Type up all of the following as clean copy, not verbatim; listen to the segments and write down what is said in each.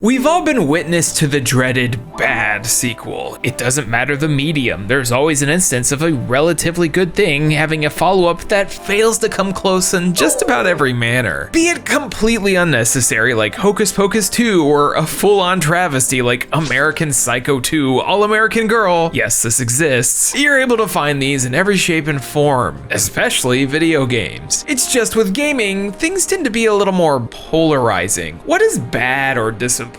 We've all been witness to the dreaded bad sequel. It doesn't matter the medium, there's always an instance of a relatively good thing having a follow-up that fails to come close in just about every manner. Be it completely unnecessary like Hocus Pocus 2 or a full-on travesty like American Psycho 2 All-American Girl. Yes, this exists. You're able to find these in every shape and form, especially video games. It's just with gaming, things tend to be a little more polarizing. What is bad or disappointing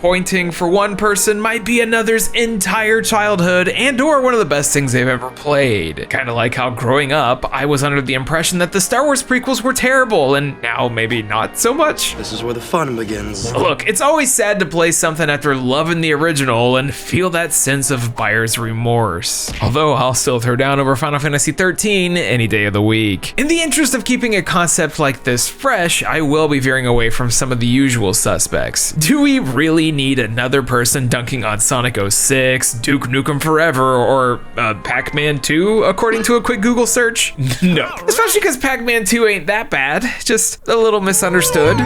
for one person might be another's entire childhood and or one of the best things they've ever played. Kinda like how growing up, I was under the impression that the Star Wars prequels were terrible, and now maybe not so much. This is where the fun begins. Look, it's always sad to play something after loving the original and feel that sense of buyer's remorse. Although I'll still throw down over Final Fantasy 13 any day of the week. In the interest of keeping a concept like this fresh, I will be veering away from some of the usual suspects. Do we really need another person dunking on Sonic 06, Duke Nukem Forever, or Pac-Man 2, according to a quick Google search? No. Especially because Pac-Man 2 ain't that bad, just a little misunderstood.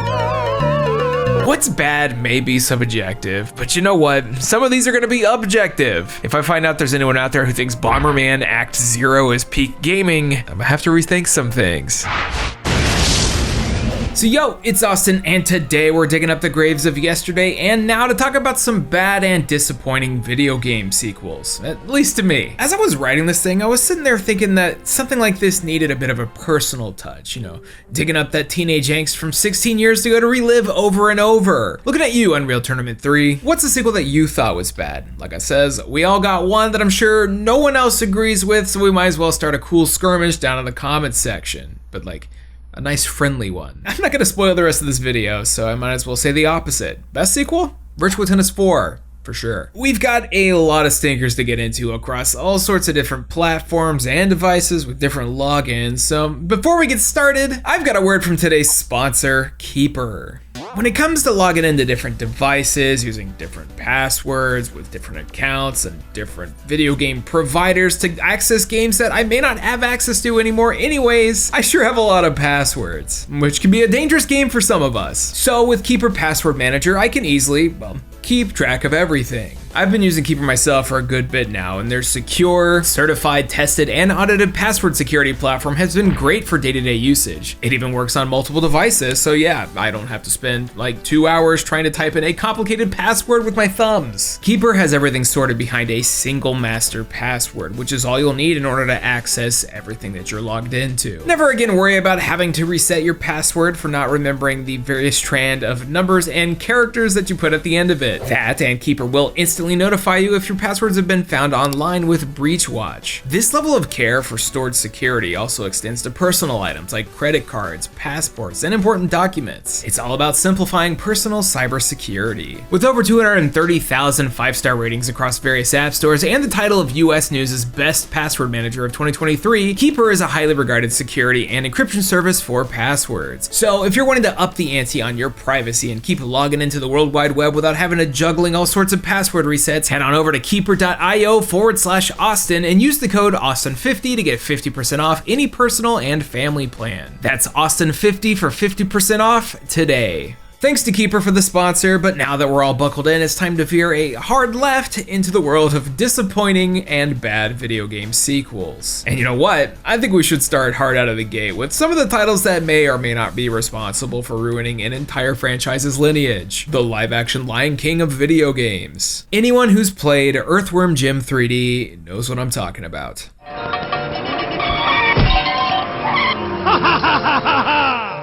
What's bad may be subjective, but you know what? Some of these are gonna be objective. If I find out there's anyone out there who thinks Bomberman Act 0 is peak gaming, I'm gonna have to rethink some things. So yo, it's Austin, and today we're digging up the graves of yesterday and now to talk about some bad and disappointing video game sequels, at least to me. As I was writing this thing, I was sitting there thinking that something like this needed a bit of a personal touch, you know, digging up that teenage angst from 16 years ago to relive over and over. Looking at you, Unreal Tournament 3, what's a sequel that you thought was bad? Like I says, we all got one that I'm sure no one else agrees with, so we might as well start a cool skirmish down in the comments section, but like, a nice friendly one. I'm not gonna spoil the rest of this video, so I might as well say the opposite. Best sequel? Virtual Tennis 4. For sure. We've got a lot of stinkers to get into across all sorts of different platforms and devices with different logins, so before we get started, I've got a word from today's sponsor, Keeper. When it comes to logging into different devices, using different passwords with different accounts and different video game providers to access games that I may not have access to anymore anyways, I sure have a lot of passwords, which can be a dangerous game for some of us. So with Keeper Password Manager, I can easily, well, keep track of everything. I've been using Keeper myself for a good bit now, and their secure, certified, tested, and audited password security platform has been great for day-to-day usage. It even works on multiple devices, so yeah, I don't have to spend like 2 hours trying to type in a complicated password with my thumbs. Keeper has everything sorted behind a single master password, which is all you'll need in order to access everything that you're logged into. Never again worry about having to reset your password for not remembering the various strand of numbers and characters that you put at the end of it. That and Keeper will instantly notify you if your passwords have been found online with Breach Watch. This level of care for stored security also extends to personal items like credit cards, passports, and important documents. It's all about simplifying personal cybersecurity. With over 230,000 5-star ratings across various app stores and the title of US News' Best Password Manager of 2023, Keeper is a highly regarded security and encryption service for passwords. So if you're wanting to up the ante on your privacy and keep logging into the World Wide Web without having to juggling all sorts of password resets, head on over to keeper.io/Austin and use the code Austin50 to get 50% off any personal and family plan. That's Austin50 for 50% off today. Thanks to Keeper for the sponsor, but now that we're all buckled in, it's time to veer a hard left into the world of disappointing and bad video game sequels. And you know what? I think we should start hard out of the gate with some of the titles that may or may not be responsible for ruining an entire franchise's lineage. The live-action Lion King of video games. Anyone who's played Earthworm Jim 3D knows what I'm talking about.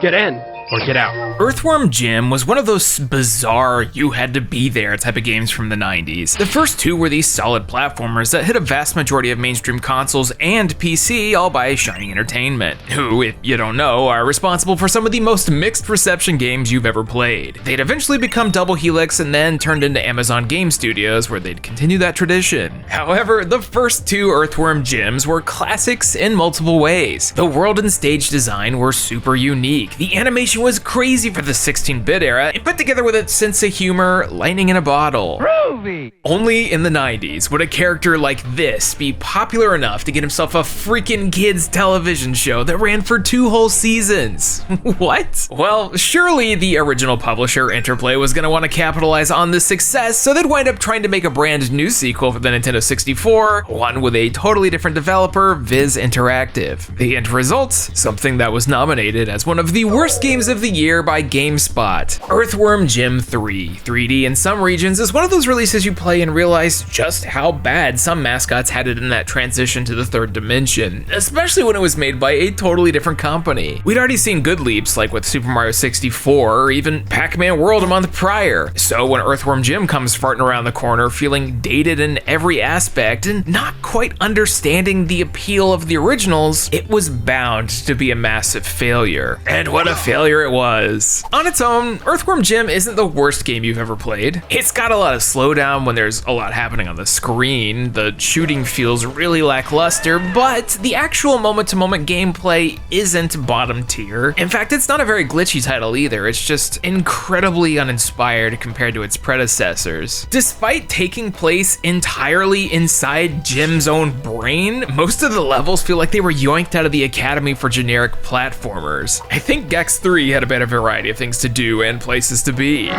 Get in. Or get out. Earthworm Jim was one of those bizarre you had to be there type of games from the 90s. The first two were these solid platformers that hit a vast majority of mainstream consoles and PC, all by Shining Entertainment, who, if you don't know, are responsible for some of the most mixed reception games you've ever played. They'd eventually become Double Helix and then turned into Amazon Game Studios, where they'd continue that tradition. However, the first two Earthworm Jims were classics in multiple ways. The world and stage design were super unique. The animation was crazy for the 16-bit era, and put together with its sense of humor, lightning in a bottle. Groovy! Only in the 90s would a character like this be popular enough to get himself a freaking kids television show that ran for 2 whole seasons. What? Well, surely the original publisher, Interplay, was gonna want to capitalize on this success, so they'd wind up trying to make a brand new sequel for the Nintendo 64, one with a totally different developer, Viz Interactive. The end result? Something that was nominated as one of the worst games of the year by GameSpot. Earthworm Jim 3. 3D in some regions is one of those releases you play and realize just how bad some mascots had it in that transition to the third dimension, especially when it was made by a totally different company. We'd already seen good leaps like with Super Mario 64 or even Pac-Man World a month prior, so when Earthworm Jim comes farting around the corner feeling dated in every aspect and not quite understanding the appeal of the originals, it was bound to be a massive failure. And what a failure it was. On its own, Earthworm Jim isn't the worst game you've ever played. It's got a lot of slowdown when there's a lot happening on the screen, the shooting feels really lackluster, but the actual moment-to-moment gameplay isn't bottom tier. In fact, it's not a very glitchy title either, it's just incredibly uninspired compared to its predecessors. Despite taking place entirely inside Jim's own brain, most of the levels feel like they were yoinked out of the Academy for generic platformers. I think Gex 3 had a better variety of things to do and places to be.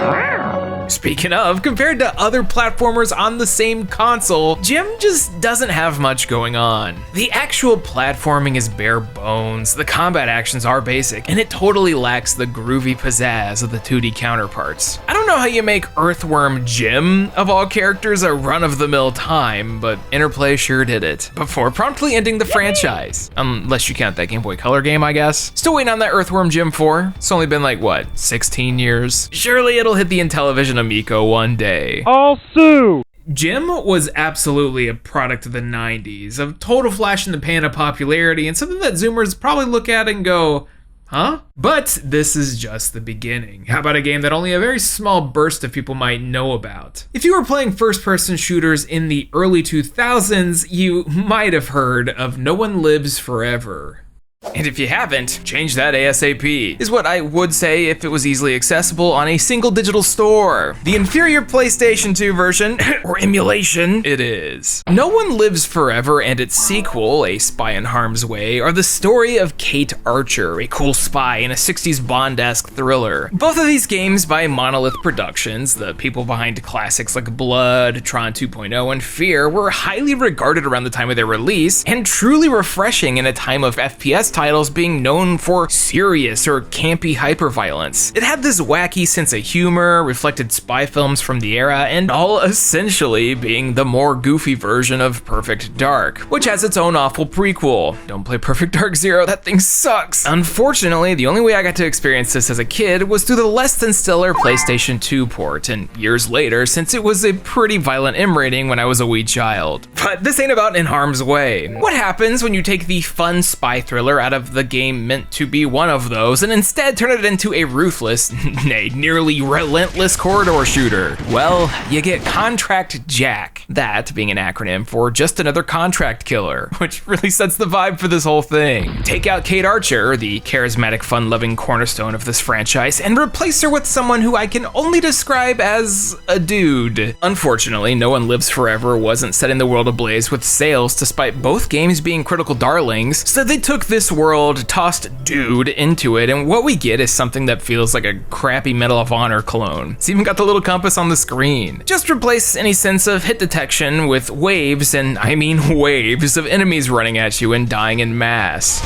Speaking of, compared to other platformers on the same console, Jim just doesn't have much going on. The actual platforming is bare bones, the combat actions are basic, and it totally lacks the groovy pizzazz of the 2D counterparts. I don't know how you make Earthworm Jim, of all characters, a run-of-the-mill time, but Interplay sure did it, before promptly ending the franchise. Unless you count that Game Boy Color game, I guess. Still waiting on that Earthworm Jim 4. It's only been like, what, 16 years? Surely it'll hit the Intellivision Amico one day. I'll sue! Jim was absolutely a product of the 90s, a total flash in the pan of popularity, and something that Zoomers probably look at and go, huh? But this is just the beginning. How about a game that only a very small burst of people might know about? If you were playing first-person shooters in the early 2000s, you might have heard of No One Lives Forever. And if you haven't, change that ASAP, is what I would say if it was easily accessible on a single digital store. The inferior PlayStation 2 version, or emulation, it is. No One Lives Forever and its sequel, A Spy in Harm's Way, are the story of Kate Archer, a cool spy in a 60s Bond-esque thriller. Both of these games by Monolith Productions, the people behind classics like Blood, Tron 2.0, and Fear, were highly regarded around the time of their release, and truly refreshing in a time of FPS titles being known for serious or campy hyperviolence. It had this wacky sense of humor, reflected spy films from the era, and all essentially being the more goofy version of Perfect Dark, which has its own awful prequel. Don't play Perfect Dark Zero, that thing sucks. Unfortunately, the only way I got to experience this as a kid was through the less than stellar PlayStation 2 port, and years later, since it was a pretty violent M rating when I was a wee child. But this ain't about In Harm's Way. What happens when you take the fun spy thriller out of the game meant to be one of those and instead turn it into a ruthless, nay, nearly relentless corridor shooter? Well, you get Contract Jack, that being an acronym for just another contract killer, which really sets the vibe for this whole thing. Take out Kate Archer, the charismatic, fun-loving cornerstone of this franchise, and replace her with someone who I can only describe as a dude. Unfortunately, No One Lives Forever wasn't setting the world ablaze with sales despite both games being critical darlings, so they took this world, tossed dude into it, and what we get is something that feels like a crappy Medal of Honor clone. It's even got the little compass on the screen. Just replace any sense of hit detection with waves, and I mean waves, of enemies running at you and dying in mass.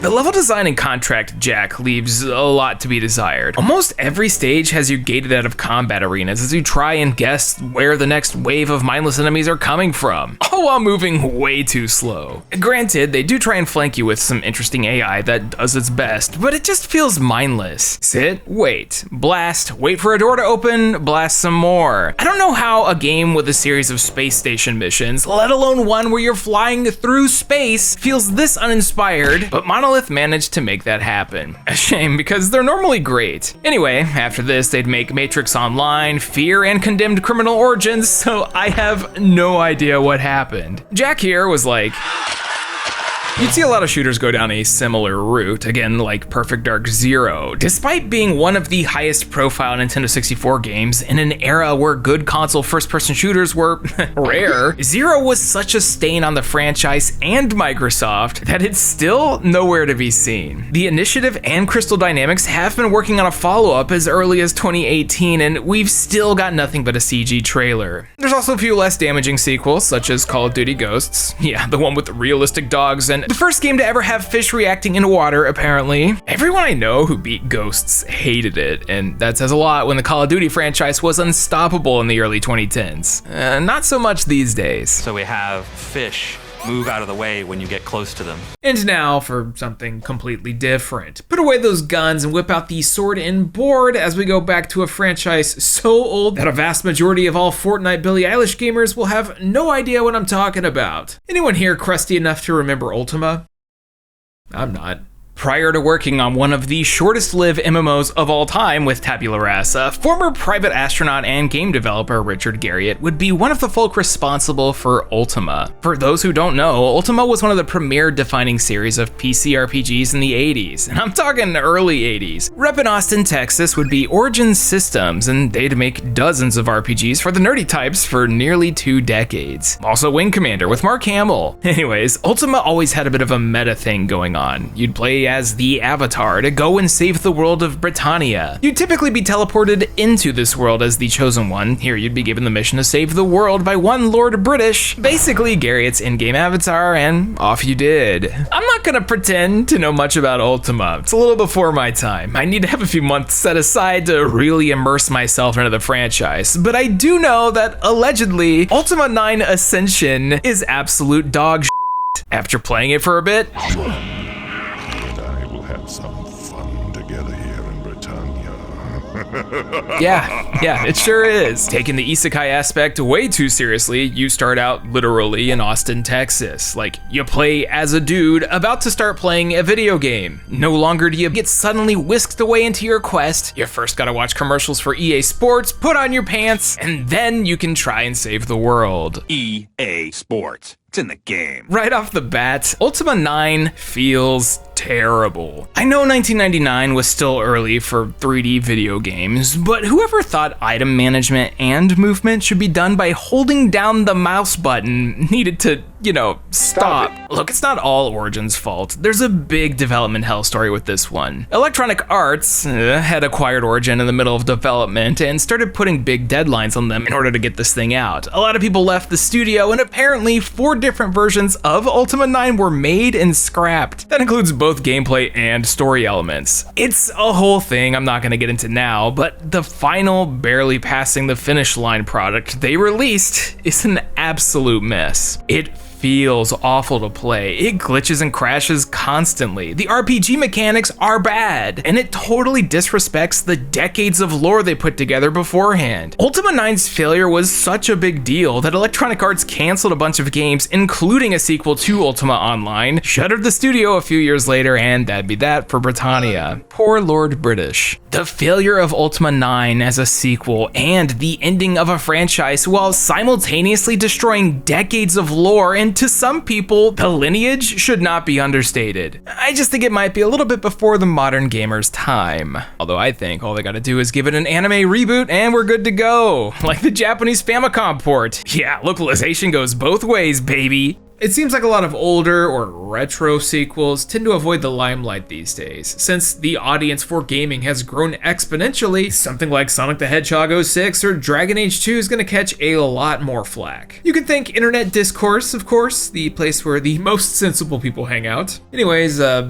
The level design in Contract Jack leaves a lot to be desired. Almost every stage has you gated out of combat arenas as you try and guess where the next wave of mindless enemies are coming from, all while moving way too slow. Granted, they do try and flank you with some interesting AI that does its best, but it just feels mindless. Sit, wait, blast, wait for a door to open, blast some more. I don't know how a game with a series of space station missions, let alone one where you're flying through space, feels this uninspired, but Monolith Monolith managed to make that happen. A shame, because they're normally great. Anyway, after this, they'd make Matrix Online, Fear, and Condemned Criminal Origins, so I have no idea what happened. Jack here was like, you'd see a lot of shooters go down a similar route, again like Perfect Dark Zero. Despite being one of the highest profile Nintendo 64 games in an era where good console first-person shooters were rare, Zero was such a stain on the franchise and Microsoft that it's still nowhere to be seen. The Initiative and Crystal Dynamics have been working on a follow-up as early as 2018, and we've still got nothing but a CG trailer. There's also a few less damaging sequels, such as Call of Duty Ghosts, yeah, the one with the realistic dogs, and the first game to ever have fish reacting in water, apparently. Everyone I know who beat Ghosts hated it, and that says a lot when the Call of Duty franchise was unstoppable in the early 2010s. Not so much these days. So we have fish move out of the way when you get close to them. And now for something completely different. Put away those guns and whip out the sword and board as we go back to a franchise so old that a vast majority of all Fortnite Billie Eilish gamers will have no idea what I'm talking about. Anyone here crusty enough to remember Ultima? I'm not. Prior to working on one of the shortest-lived MMOs of all time with Tabula Rasa, former private astronaut and game developer Richard Garriott would be one of the folk responsible for Ultima. For those who don't know, Ultima was one of the premier defining series of PC RPGs in the 80s, and I'm talking early 80s. Rep in Austin, Texas would be Origin Systems, and they'd make dozens of RPGs for the nerdy types for nearly 2 decades. Also Wing Commander with Mark Hamill. Anyways, Ultima always had a bit of a meta thing going on. You'd play as the Avatar to go and save the world of Britannia. You'd typically be teleported into this world as the chosen one. Here you'd be given the mission to save the world by one Lord British, basically Garriott's in-game avatar, and off you did. I'm not gonna pretend to know much about Ultima. It's a little before my time. I need to have a few months set aside to really immerse myself into the franchise, but I do know that allegedly Ultima 9 Ascension is absolute dog shit. After playing it for a bit, some fun together here in Britannia. Yeah, it sure is. Taking the isekai aspect way too seriously, you start out literally in Austin, Texas. Like, you play as a dude about to start playing a video game. No longer do you get suddenly whisked away into your quest. You first gotta watch commercials for EA Sports, put on your pants, and then you can try and save the world. EA Sports. It's in the game. Right off the bat, Ultima 9 feels terrible. I know 1999 was still early for 3D video games, but whoever thought item management and movement should be done by holding down the mouse button needed to, stop. Look, it's not all Origin's fault. There's a big development hell story with this one. Electronic Arts had acquired Origin in the middle of development and started putting big deadlines on them in order to get this thing out. A lot of people left the studio, and apparently 4 different versions of Ultima 9 were made and scrapped. That includes both gameplay and story elements. It's a whole thing I'm not gonna get into now, but the final, barely passing the finish line product they released is an absolute mess. It feels awful to play. It glitches and crashes constantly. The RPG mechanics are bad, and it totally disrespects the decades of lore they put together beforehand. Ultima 9's failure was such a big deal that Electronic Arts canceled a bunch of games, including a sequel to Ultima Online, shuttered the studio a few years later, and that'd be that for Britannia. Poor Lord British. The failure of Ultima 9 as a sequel and the ending of a franchise while simultaneously destroying decades of lore, and to some people, the lineage should not be understated. I just think it might be a little bit before the modern gamer's time. Although I think all they gotta do is give it an anime reboot and we're good to go. Like the Japanese Famicom port. Yeah, localization goes both ways, baby. It seems like a lot of older or retro sequels tend to avoid the limelight these days. Since the audience for gaming has grown exponentially, something like Sonic the Hedgehog 06 or Dragon Age 2 is gonna catch a lot more flack. You can thank internet discourse, of course, the place where the most sensible people hang out. Anyways, I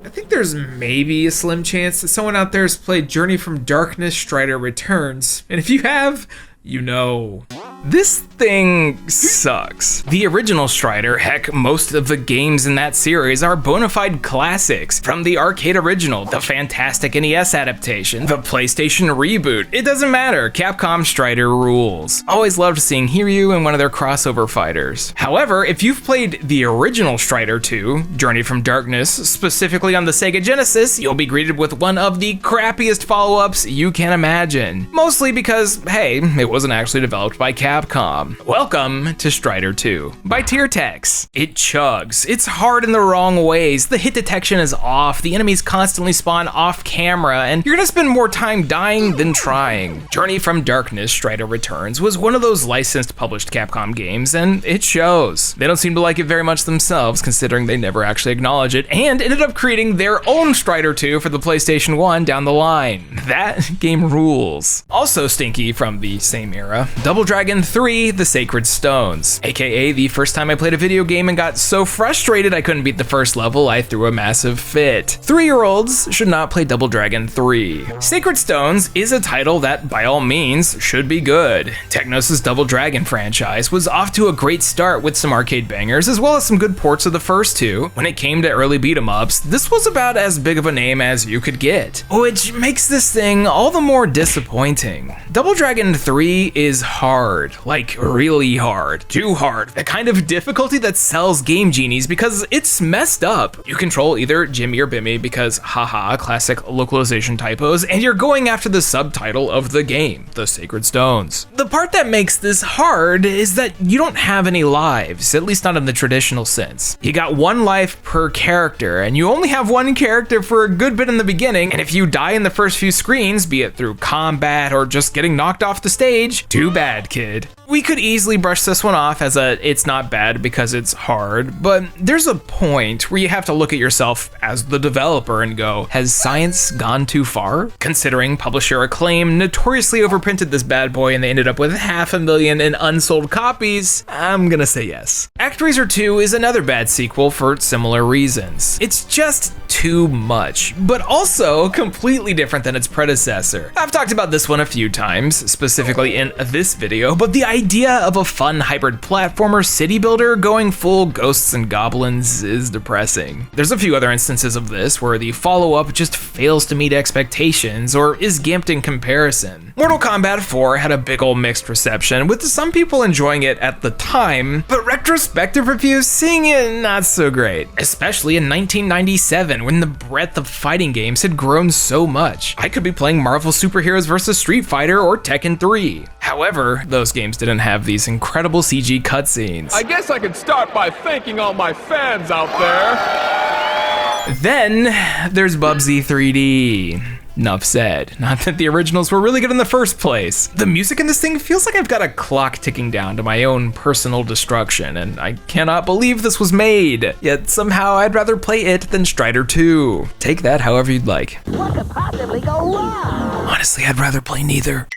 think there's maybe a slim chance that someone out there has played Journey from Darkness Strider Returns, and if you have, you know. This thing sucks. The original Strider, heck, most of the games in that series are bona fide classics. From the arcade original, the fantastic NES adaptation, the PlayStation reboot, it doesn't matter, Capcom Strider rules. Always loved seeing Hiryu and one of their crossover fighters. However, if you've played the original Strider 2, Journey from Darkness, specifically on the Sega Genesis, you'll be greeted with one of the crappiest follow-ups you can imagine. Mostly because, hey, it wasn't actually developed by Capcom. Welcome to Strider 2 by Tiertex. It chugs, it's hard in the wrong ways, the hit detection is off, the enemies constantly spawn off camera, and you're gonna spend more time dying than trying. Journey from Darkness Strider Returns was one of those licensed published Capcom games, and it shows. They don't seem to like it very much themselves, considering they never actually acknowledge it, and ended up creating their own Strider 2 for the PlayStation 1 down the line. That game rules. Also Stinky from the same era, Double Dragon 3, The Sacred Stones, aka the first time I played a video game and got so frustrated I couldn't beat the first level, I threw a massive fit. 3-year-olds should not play Double Dragon 3. Sacred Stones is a title that, by all means, should be good. Technos' Double Dragon franchise was off to a great start with some arcade bangers, as well as some good ports of the first two. When it came to early beat-em-ups, this was about as big of a name as you could get, which makes this thing all the more disappointing. Double Dragon 3 is hard. Like, really hard. Too hard. The kind of difficulty that sells Game Genies because it's messed up. You control either Jimmy or Bimmy because, haha, classic localization typos, and you're going after the subtitle of the game, The Sacred Stones. The part that makes this hard is that you don't have any lives, at least not in the traditional sense. You got one life per character, and you only have one character for a good bit in the beginning, and if you die in the first few screens, be it through combat or just getting knocked off the stage, too bad, kid. We could easily brush this one off as it's not bad because it's hard, but there's a point where you have to look at yourself as the developer and go, has science gone too far? Considering publisher Acclaim notoriously overprinted this bad boy and they ended up with 500,000 in unsold copies, I'm gonna say yes. ActRaiser 2 is another bad sequel for similar reasons. It's just too much, but also completely different than its predecessor. I've talked about this one a few times, specifically in this video, but the idea of a fun hybrid platformer city builder going full ghosts and goblins is depressing. There's a few other instances of this where the follow-up just fails to meet expectations or is gimped in comparison. Mortal Kombat 4 had a big ol' mixed reception, with some people enjoying it at the time, but retrospective reviews seeing it not so great, especially in 1997 when the breadth of fighting games had grown so much. I could be playing Marvel Superheroes vs. Street Fighter or Tekken 3. However, those games didn't have these incredible CG cutscenes. I guess I could start by thanking all my fans out there. Then there's Bubsy 3D. Enough said. Not that the originals were really good in the first place. The music in this thing feels like I've got a clock ticking down to my own personal destruction, and I cannot believe this was made. Yet somehow I'd rather play it than Strider 2. Take that however you'd like. What could possibly go wrong? Honestly, I'd rather play neither.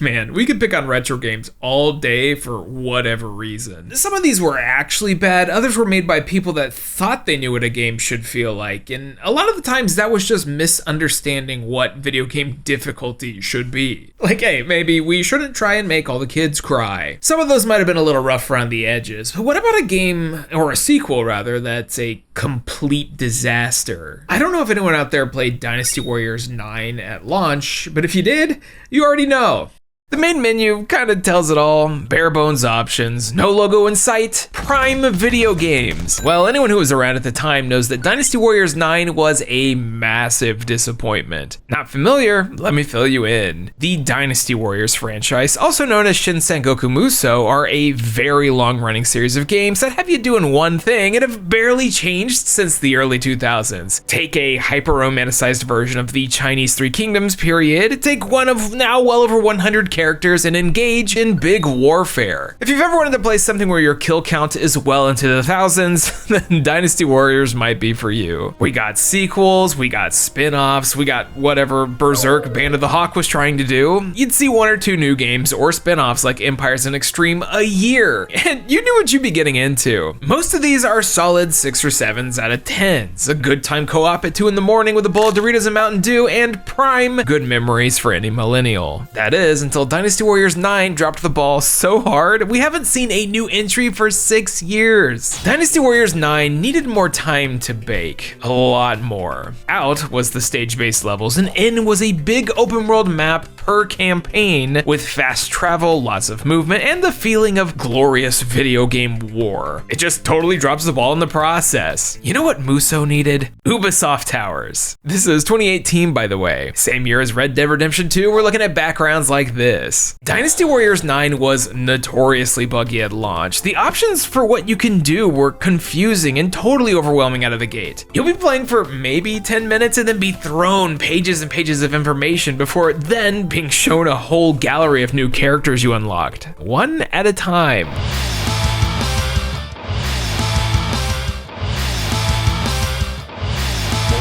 Man, we could pick on retro games all day for whatever reason. Some of these were actually bad, others were made by people that thought they knew what a game should feel like, and a lot of the times that was just misunderstanding what video game difficulty should be. Like, hey, maybe we shouldn't try and make all the kids cry. Some of those might have been a little rough around the edges, but what about a game, or a sequel rather, that's a complete disaster? I don't know if anyone out there played Dynasty Warriors 9 at launch, but if you did, you already know. The main menu kind of tells it all. Bare bones options, no logo in sight, Prime Video Games. Well, anyone who was around at the time knows that Dynasty Warriors 9 was a massive disappointment. Not familiar? Let me fill you in. The Dynasty Warriors franchise, also known as Shin Sengoku Musou, are a very long-running series of games that have you doing one thing and have barely changed since the early 2000s. Take a hyper-romanticized version of the Chinese Three Kingdoms period, take one of now well over 100 characters and engage in big warfare. If you've ever wanted to play something where your kill count is well into the thousands, then Dynasty Warriors might be for you. We got sequels, we got spin-offs, we got whatever Berserk Band of the Hawk was trying to do. You'd see one or two new games or spin-offs like Empires and Extreme a year, and you knew what you'd be getting into. Most of these are solid 6 or 7s out of 10s. A good time co-op at 2 in the morning with a bowl of Doritos and Mountain Dew, and prime good memories for any millennial. That is, until Well, Dynasty Warriors 9 dropped the ball so hard, we haven't seen a new entry for 6 years. Dynasty Warriors 9 needed more time to bake, a lot more. Out was the stage-based levels, and in was a big open world map per campaign with fast travel, lots of movement, and the feeling of glorious video game war. It just totally drops the ball in the process. You know what Muso needed? Ubisoft Towers. This is 2018, by the way. Same year as Red Dead Redemption 2, we're looking at backgrounds like this. Dynasty Warriors 9 was notoriously buggy at launch. The options for what you can do were confusing and totally overwhelming out of the gate. You'll be playing for maybe 10 minutes and then be thrown pages and pages of information before then being shown a whole gallery of new characters you unlocked, one at a time.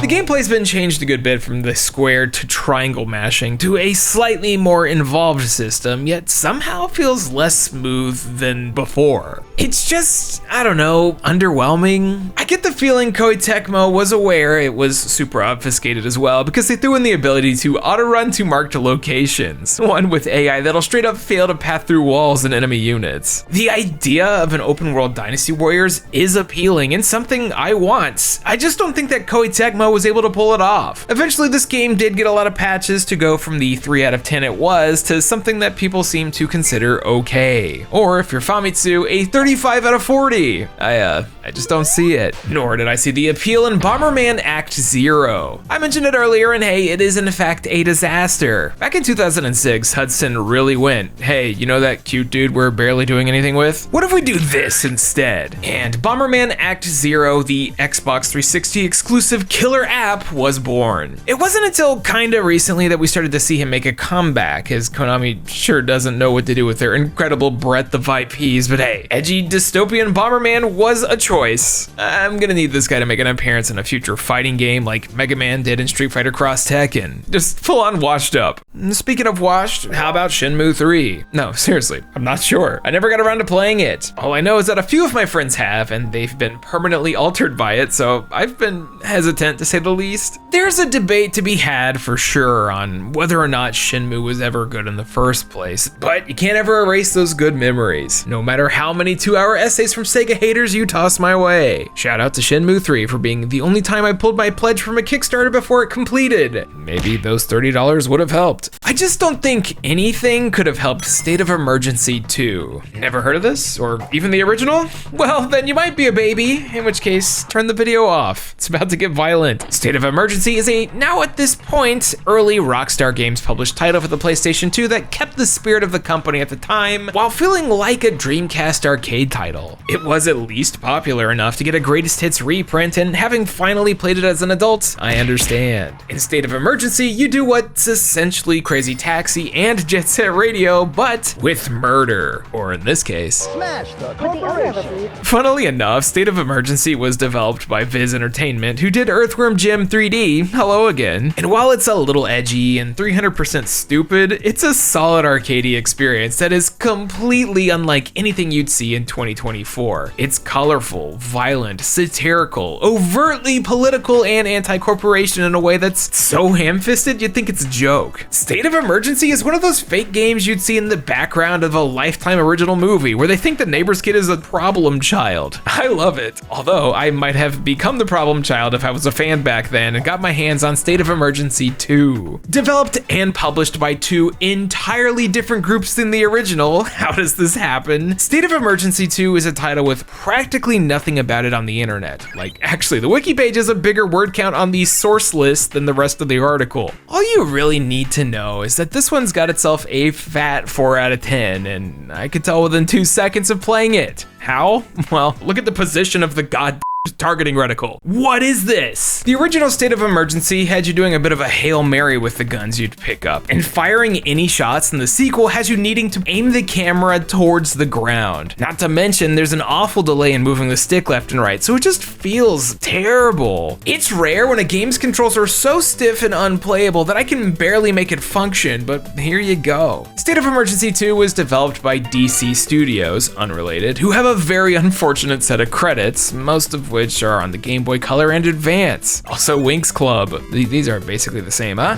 The gameplay's been changed a good bit from the square to triangle mashing to a slightly more involved system, yet somehow feels less smooth than before. It's just, I don't know, underwhelming. I get the feeling Koei Tecmo was aware it was super obfuscated as well, because they threw in the ability to auto-run to marked locations, one with AI that'll straight up fail to path through walls and enemy units. The idea of an open world Dynasty Warriors is appealing and something I want. I just don't think that Koei Tecmo was able to pull it off. Eventually, this game did get a lot of patches to go from the 3 out of 10 it was to something that people seem to consider okay. Or if you're Famitsu, a 35 out of 40. I just don't see it. Nor did I see the appeal in Bomberman Act 0. I mentioned it earlier, and hey, it is in fact a disaster. Back in 2006, Hudson really went, hey, you know that cute dude we're barely doing anything with? What if we do this instead? And Bomberman Act 0, the Xbox 360 exclusive killer app, was born. It wasn't until kinda recently that we started to see him make a comeback, as Konami sure doesn't know what to do with their incredible breadth of IPs, but hey, edgy dystopian Bomberman was a choice. I'm gonna need this guy to make an appearance in a future fighting game like Mega Man did in Street Fighter Cross Tekken. Just full on washed up. Speaking of washed, how about Shenmue 3? No, seriously, I'm not sure. I never got around to playing it. All I know is that a few of my friends have, and they've been permanently altered by it, so I've been hesitant to say the least. There's a debate to be had for sure on whether or not Shenmue was ever good in the first place, but you can't ever erase those good memories, no matter how many 2-hour essays from Sega haters you toss my way. Shout out to Shenmue 3 for being the only time I pulled my pledge from a Kickstarter before it completed. Maybe those $30 would have helped. I just don't think anything could have helped State of Emergency 2. Never heard of this? Or even the original? Well, then you might be a baby, in which case, turn the video off. It's about to get violent. State of Emergency is a, now at this point, early Rockstar Games published title for the PlayStation 2 that kept the spirit of the company at the time, while feeling like a Dreamcast arcade title. It was at least popular enough to get a greatest hits reprint, and having finally played it as an adult, I understand. In State of Emergency, you do what's essentially Crazy Taxi and Jet Set Radio, but with murder, or in this case, Smash the corporation. Funnily enough, State of Emergency was developed by Viz Entertainment, who did Earthworm Jim 3D, hello again. And while it's a little edgy and 300% stupid, it's a solid arcadey experience that is completely unlike anything you'd see in 2024. It's colorful, violent, satirical, overtly political, and anti-corporation in a way that's so ham-fisted you'd think it's a joke. State of Emergency is one of those fake games you'd see in the background of a Lifetime original movie where they think the neighbor's kid is a problem child. I love it. Although I might have become the problem child if I was a fan back then and got my hands on State of Emergency 2. Developed and published by two entirely different groups than the original. How does this happen? State of Emergency 2 is a title with practically nothing about it on the internet. Like, actually, the wiki page has a bigger word count on the source list than the rest of the article. All you really need to know is that this one's got itself a fat 4 out of 10, and I could tell within 2 seconds of playing it. How? Well, look at the position of the god targeting reticle. What is this? The original State of Emergency had you doing a bit of a Hail Mary with the guns you'd pick up, and firing any shots in the sequel has you needing to aim the camera towards the ground. Not to mention, there's an awful delay in moving the stick left and right, so it just feels terrible. It's rare when a game's controls are so stiff and unplayable that I can barely make it function, but here you go. State of Emergency 2 was developed by DC Studios, unrelated, who have a very unfortunate set of credits, most of which are on the Game Boy Color and Advance. Also Winx Club. These are basically the same, huh?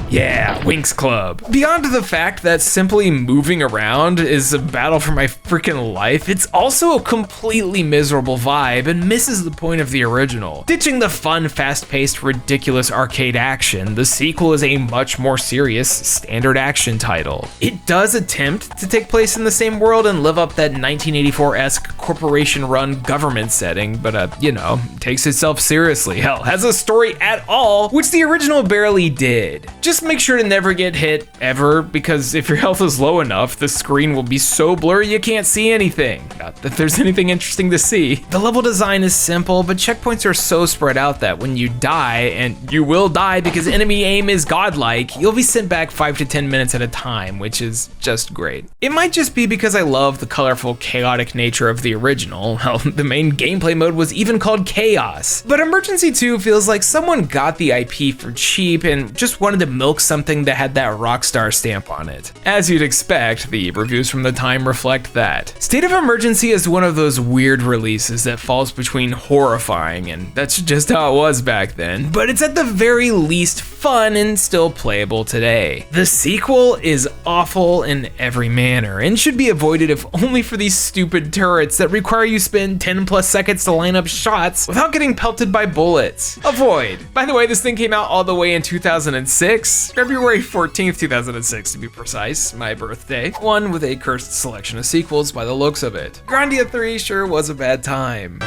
Yeah, Winx Club. Beyond the fact that simply moving around is a battle for my freaking life, it's also a completely miserable vibe and misses the point of the original. Ditching the fun, fast-paced, ridiculous arcade action, the sequel is a much more serious, standard action title. It does attempt to take place in the same world and live up that 1984-esque corporation-run government setting, but you know, takes itself seriously. Hell, has a story at all, which the original barely did. Just make sure to never get hit, ever, because if your health is low enough, the screen will be so blurry you can't see anything. Not that there's anything interesting to see. The level design is simple, but checkpoints are so spread out that when you die, and you will die because enemy aim is godlike, you'll be sent back 5 to 10 minutes at a time, which is just great. It might just be because I love the colorful, chaotic nature of the original. Hell, the main gameplay mode was even called Chaos. But Emergency 2 feels like someone got the IP for cheap and just wanted to milk something that had that Rockstar stamp on it. As you'd expect, the reviews from the time reflect that. State of Emergency is one of those weird releases that falls between horrifying, and that's just how it was back then, but it's at the very least fun and still playable today. The sequel is awful in every manner and should be avoided if only for these stupid turrets that require you spend 10 plus seconds to line up shots without getting pelted by bullets. Avoid. By the way, this thing came out all the way in 2006, February 14th, 2006 to be precise, my birthday. One with a cursed selection of sequels by the looks of it. Grandia 3 sure was a bad time.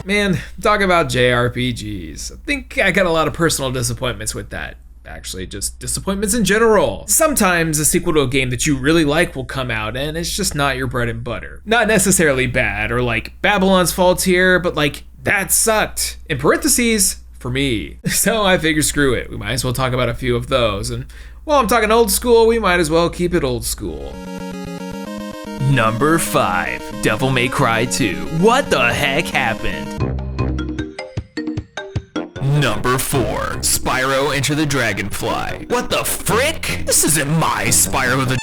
Man, talk about JRPGs. I think I got a lot of personal disappointments with that. Actually, just disappointments in general. Sometimes a sequel to a game that you really like will come out and it's just not your bread and butter. Not necessarily bad, or like Babylon's Fault here, but like, that sucked. In parentheses, for me. So I figured screw it, we might as well talk about a few of those, and while I'm talking old school, we might as well keep it old school. Number 5, Devil May Cry 2. What the heck happened? Number 4, Spyro Enter the Dragonfly. What the frick? This isn't my Spyro the...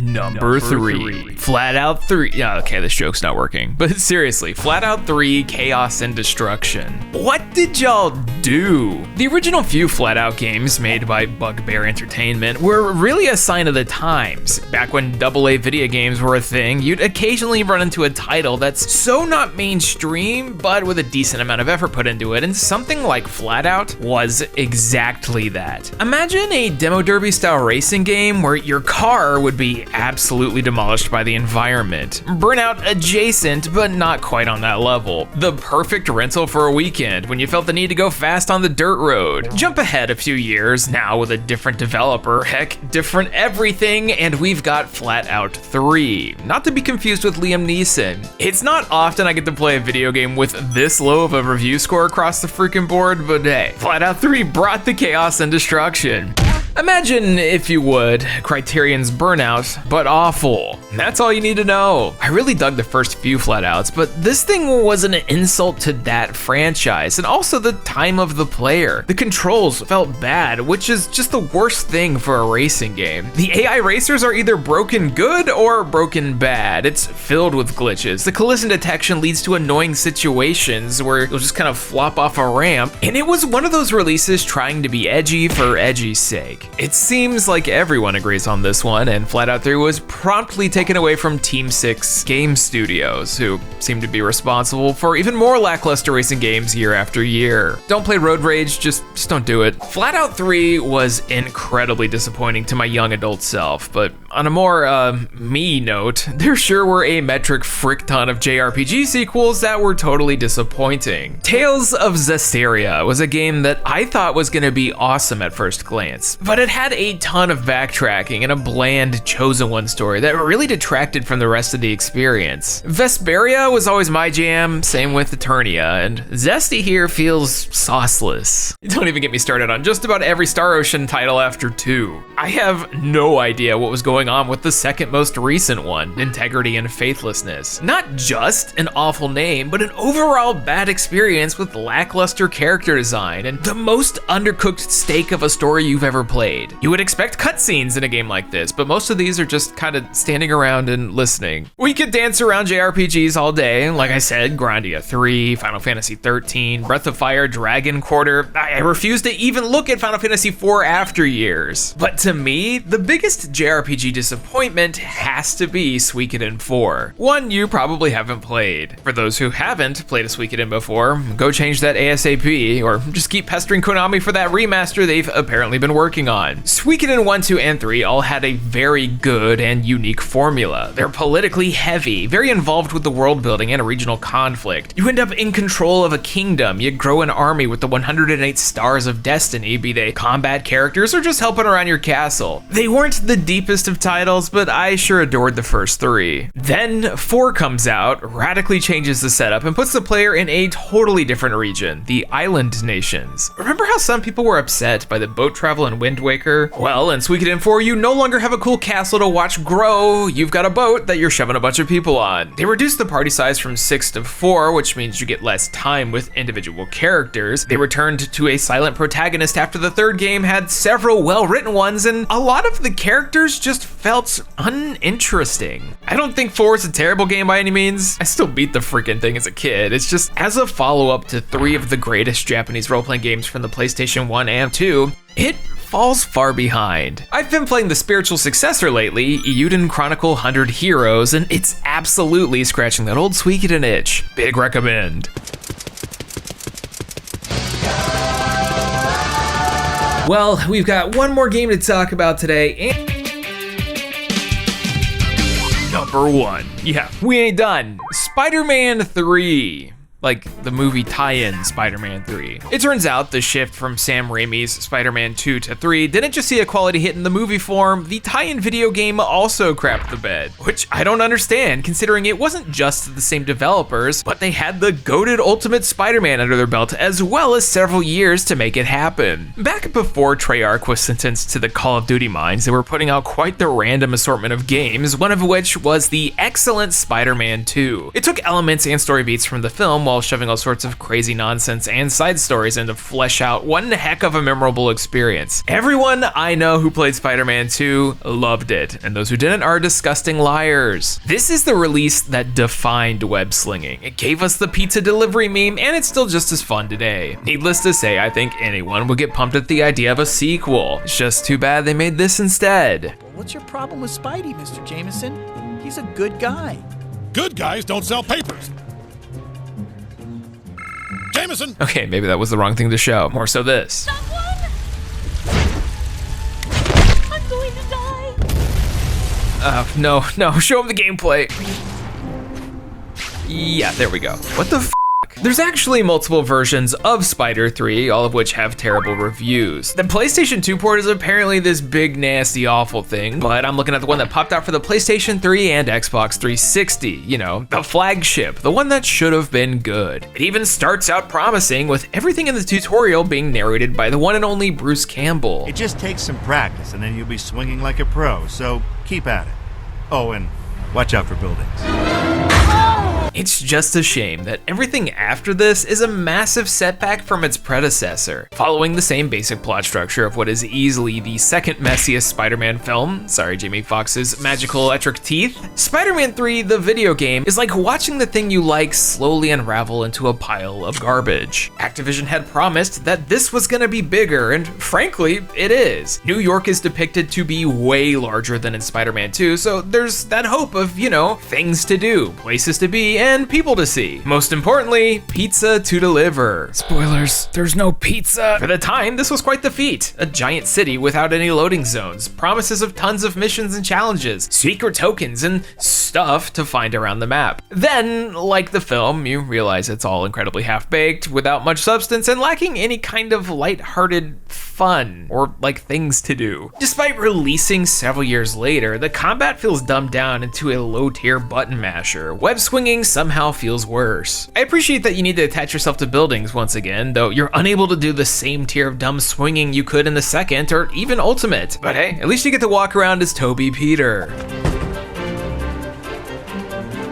Number 3, Flat Out 3. Yeah, okay, this joke's not working. But seriously, Flat Out 3, Chaos and Destruction. What did y'all do? The original few Flat Out games made by Bugbear Entertainment were really a sign of the times. Back when AA video games were a thing, you'd occasionally run into a title that's so not mainstream, but with a decent amount of effort put into it, and something like Flat Out was exactly that. Imagine a Demo Derby style racing game where your car would be absolutely demolished by the environment. Burnout adjacent, but not quite on that level. The perfect rental for a weekend when you felt the need to go fast on the dirt road. Jump ahead a few years, now with a different developer, heck, different everything, and we've got Flat Out 3. Not to be confused with Liam Neeson. It's not often I get to play a video game with this low of a review score across the freaking board, but hey, Flat Out 3 brought the chaos and destruction. Imagine, if you would, Criterion's Burnout, but awful. That's all you need to know. I really dug the first few Flat Outs, but this thing was an insult to that franchise, and also the time of the player. The controls felt bad, which is just the worst thing for a racing game. The AI racers are either broken good or broken bad. It's filled with glitches. The collision detection leads to annoying situations where you'll just kind of flop off a ramp, and it was one of those releases trying to be edgy for edgy's sake. It seems like everyone agrees on this one, and Flat Out 3 was promptly taken away from Team 6 Game Studios, who seem to be responsible for even more lackluster racing games year after year. Don't play Road Rage, just don't do it. Flat Out 3 was incredibly disappointing to my young adult self, but on a more, me note, there sure were a metric frick ton of JRPG sequels that were totally disappointing. Tales of Zestiria was a game that I thought was gonna be awesome at first glance, but it had a ton of backtracking and a bland Chosen One story that really detracted from the rest of the experience. Vesperia was always my jam, same with Eternia, and Zesty here feels sauceless. Don't even get me started on just about every Star Ocean title after 2. I have no idea what was going on with the second most recent one, Integrity and Faithlessness. Not just an awful name, but an overall bad experience with lackluster character design and the most undercooked steak of a story you've ever played. played. You would expect cutscenes in a game like this, but most of these are just kind of standing around and listening. We could dance around JRPGs all day. Like I said, Grandia 3, Final Fantasy 13, Breath of Fire, Dragon Quarter. I refuse to even look at Final Fantasy 4 after years. But to me, the biggest JRPG disappointment has to be Suikoden 4. One you probably haven't played. For those who haven't played a Suikoden before, go change that ASAP, or just keep pestering Konami for that remaster they've apparently been working on. Suikoden 1, 2, and 3 all had a very good and unique formula. They're politically heavy, very involved with the world building and a regional conflict. You end up in control of a kingdom, you grow an army with the 108 stars of destiny, be they combat characters or just helping around your castle. They weren't the deepest of titles, but I sure adored the first 3. Then 4 comes out, radically changes the setup, and puts the player in a totally different region, the Island Nations. Remember how some people were upset by the boat travel in Wind Waker? Well, in Suikoden 4, you no longer have a cool castle to watch grow, you've got a boat that you're shoving a bunch of people on. They reduced the party size from 6 to 4, which means you get less time with individual characters. They returned to a silent protagonist after the third game had several well-written ones, and a lot of the characters just felt uninteresting. I don't think 4 is a terrible game by any means. I still beat the freaking thing as a kid. It's just, as a follow-up to 3 of the greatest Japanese role-playing games from the PlayStation 1 and 2, it falls far behind. I've been playing the spiritual successor lately, Eiyuden Chronicle 100 Heroes, and it's absolutely scratching that old Suikoden itch. Big recommend. Well, we've got one more game to talk about today, and number 1. Yeah, we ain't done. Spider-Man 3. Like the movie tie-in Spider-Man 3. It turns out the shift from Sam Raimi's Spider-Man 2 to 3 didn't just see a quality hit in the movie form, the tie-in video game also crapped the bed. Which I don't understand, considering it wasn't just the same developers, but they had the goated Ultimate Spider-Man under their belt, as well as several years to make it happen. Back before Treyarch was sentenced to the Call of Duty mines, they were putting out quite the random assortment of games, one of which was the excellent Spider-Man 2. It took elements and story beats from the film while shoving all sorts of crazy nonsense and side stories in to flesh out one heck of a memorable experience. Everyone I know who played Spider-Man 2 loved it, and those who didn't are disgusting liars. This is the release that defined web slinging. It gave us the pizza delivery meme, and it's still just as fun today. Needless to say, I think anyone would get pumped at the idea of a sequel. It's just too bad they made this instead. What's your problem with Spidey, Mr. Jameson? He's a good guy. Good guys don't sell papers. Jameson! Okay, maybe that was the wrong thing to show. More so this. Someone? I'm going to die. No, show him the gameplay. Yeah, there we go. What the f? There's actually multiple versions of Spider 3, all of which have terrible reviews. The PlayStation 2 port is apparently this big, nasty, awful thing, but I'm looking at the one that popped out for the PlayStation 3 and Xbox 360, you know, the flagship, the one that should have been good. It even starts out promising, with everything in the tutorial being narrated by the one and only Bruce Campbell. It just takes some practice, and then you'll be swinging like a pro, so keep at it. Oh, and watch out for buildings. It's just a shame that everything after this is a massive setback from its predecessor. Following the same basic plot structure of what is easily the second messiest Spider-Man film, sorry Jamie Foxx's magical electric teeth, Spider-Man 3, the video game, is like watching the thing you like slowly unravel into a pile of garbage. Activision had promised that this was gonna be bigger, and frankly, it is. New York is depicted to be way larger than in Spider-Man 2, so there's that hope of, you know, things to do, places to be, and people to see. Most importantly, pizza to deliver. Spoilers, there's no pizza. For the time, this was quite the feat. A giant city without any loading zones, promises of tons of missions and challenges, secret tokens, and stuff to find around the map. Then, like the film, you realize it's all incredibly half-baked, without much substance, and lacking any kind of light-hearted fun, or like things to do. Despite releasing several years later, the combat feels dumbed down into a low-tier button masher. Web swinging somehow feels worse. I appreciate that you need to attach yourself to buildings once again, though you're unable to do the same tier of dumb swinging you could in the second or even Ultimate. But hey, at least you get to walk around as Toby Peter.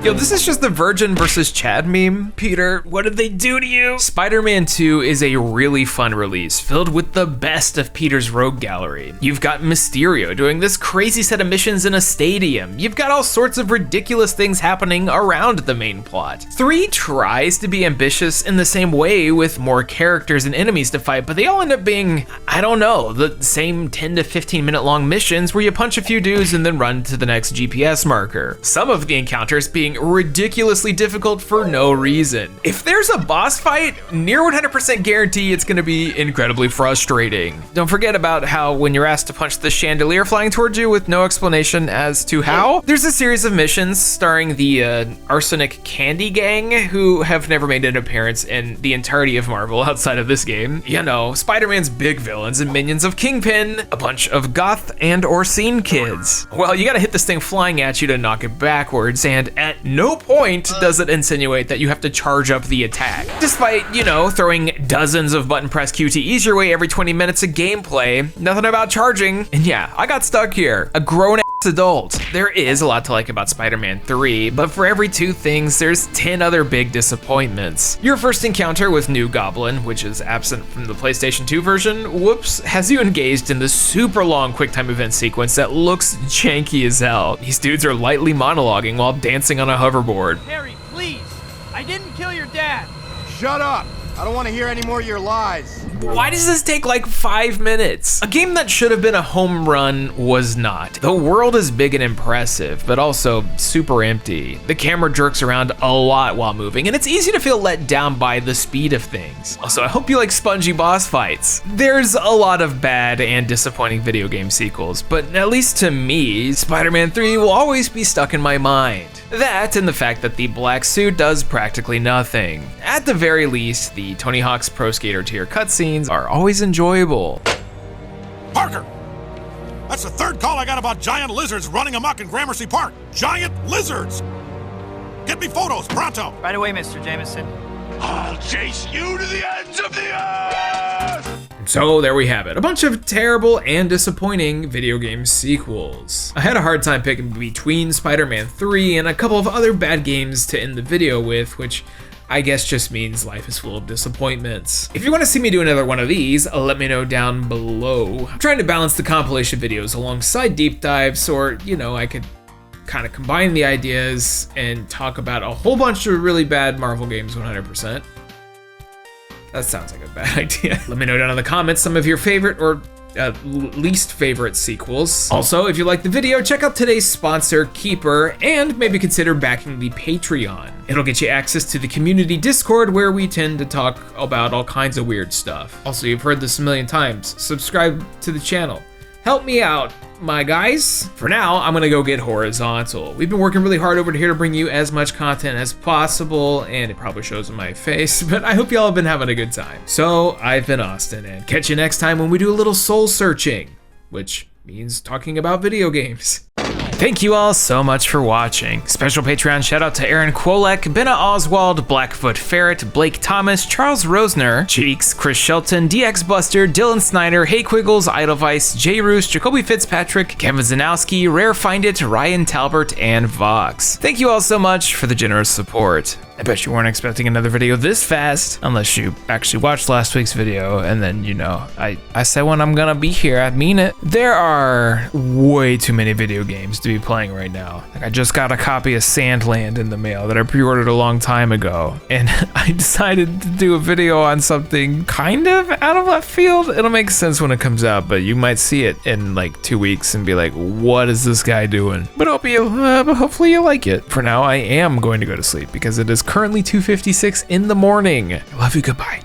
Yo, this is just the Virgin versus Chad meme. Peter, what did they do to you? Spider-Man 2 is a really fun release, filled with the best of Peter's rogue gallery. You've got Mysterio doing this crazy set of missions in a stadium. You've got all sorts of ridiculous things happening around the main plot. 3 tries to be ambitious in the same way with more characters and enemies to fight, but they all end up being, I don't know, the same 10 to 15 minute long missions where you punch a few dudes and then run to the next GPS marker. Some of the encounters being ridiculously difficult for no reason. If there's a boss fight, near 100% guarantee it's gonna be incredibly frustrating. Don't forget about how when you're asked to punch the chandelier flying towards you with no explanation as to how, there's a series of missions starring the Arsenic Candy Gang, who have never made an appearance in the entirety of Marvel outside of this game. You know, Spider-Man's big villains and minions of Kingpin, a bunch of goth and or scene kids. Well, you gotta hit this thing flying at you to knock it backwards, and at no point does it insinuate that you have to charge up the attack. Despite, you know, throwing dozens of button press QTEs your way every 20 minutes of gameplay, nothing about charging. And yeah, I got stuck here, a grown adult. There is a lot to like about Spider-Man 3, but for every 2 things, there's 10 other big disappointments. Your first encounter with New Goblin, which is absent from the PlayStation 2 version, whoops, has you engaged in the super long QuickTime event sequence that looks janky as hell. These dudes are lightly monologuing while dancing on a hoverboard. Harry, please. I didn't kill your dad. Shut up. I don't want to hear any more of your lies. Why does this take like 5 minutes? A game that should have been a home run was not. The world is big and impressive, but also super empty. The camera jerks around a lot while moving, and it's easy to feel let down by the speed of things. Also, I hope you like spongy boss fights. There's a lot of bad and disappointing video game sequels, but at least to me, Spider-Man 3 will always be stuck in my mind. That and the fact that the black suit does practically nothing. At the very least, the Tony Hawk's Pro Skater tier cutscenes are always enjoyable. Parker! That's the 3rd call I got about giant lizards running amok in Gramercy Park. Giant lizards! Get me photos, pronto! Right away, Mr. Jameson. I'll chase you to the ends of the earth! So there we have it, a bunch of terrible and disappointing video game sequels. I had a hard time picking between Spider-Man 3 and a couple of other bad games to end the video with, which I guess just means life is full of disappointments. If you want to see me do another one of these, let me know down below. I'm trying to balance the compilation videos alongside deep dives, or, you know, I could kind of combine the ideas and talk about a whole bunch of really bad Marvel games 100%. That sounds like a bad idea. Let me know down in the comments some of your favorite or least favorite sequels. Also, if you liked the video, check out today's sponsor, Keeper, and maybe consider backing the Patreon. It'll get you access to the community Discord, where we tend to talk about all kinds of weird stuff. Also, you've heard this a million times. Subscribe to the channel. Help me out, my guys. For now, I'm gonna go get horizontal. We've been working really hard over here to bring you as much content as possible, and it probably shows in my face, but I hope y'all have been having a good time. So I've been Austin, and catch you next time when we do a little soul searching, which means talking about video games. Thank you all so much for watching. Special Patreon shout out to Aaron Kwolek, Benna Oswald, Blackfoot Ferret, Blake Thomas, Charles Rosner, Cheeks, Chris Shelton, DX Buster, Dylan Snyder, Hey Quiggles, Idlevice, Jay Roos, Jacoby Fitzpatrick, Kevin Zanowski, Rare Find It, Ryan Talbert, and Vox. Thank you all so much for the generous support. I bet you weren't expecting another video this fast, unless you actually watched last week's video, and then, you know, I said when I'm gonna be here, I mean it. There are way too many video games to be playing right now. Like, I just got a copy of Sandland in the mail that I pre-ordered a long time ago, and I decided to do a video on something kind of out of left field. It'll make sense when it comes out, but you might see it in like 2 weeks and be like, what is this guy doing? But hopefully you like it. For now, I am going to go to sleep because it is currently 2:56 in the morning. I love you, goodbye.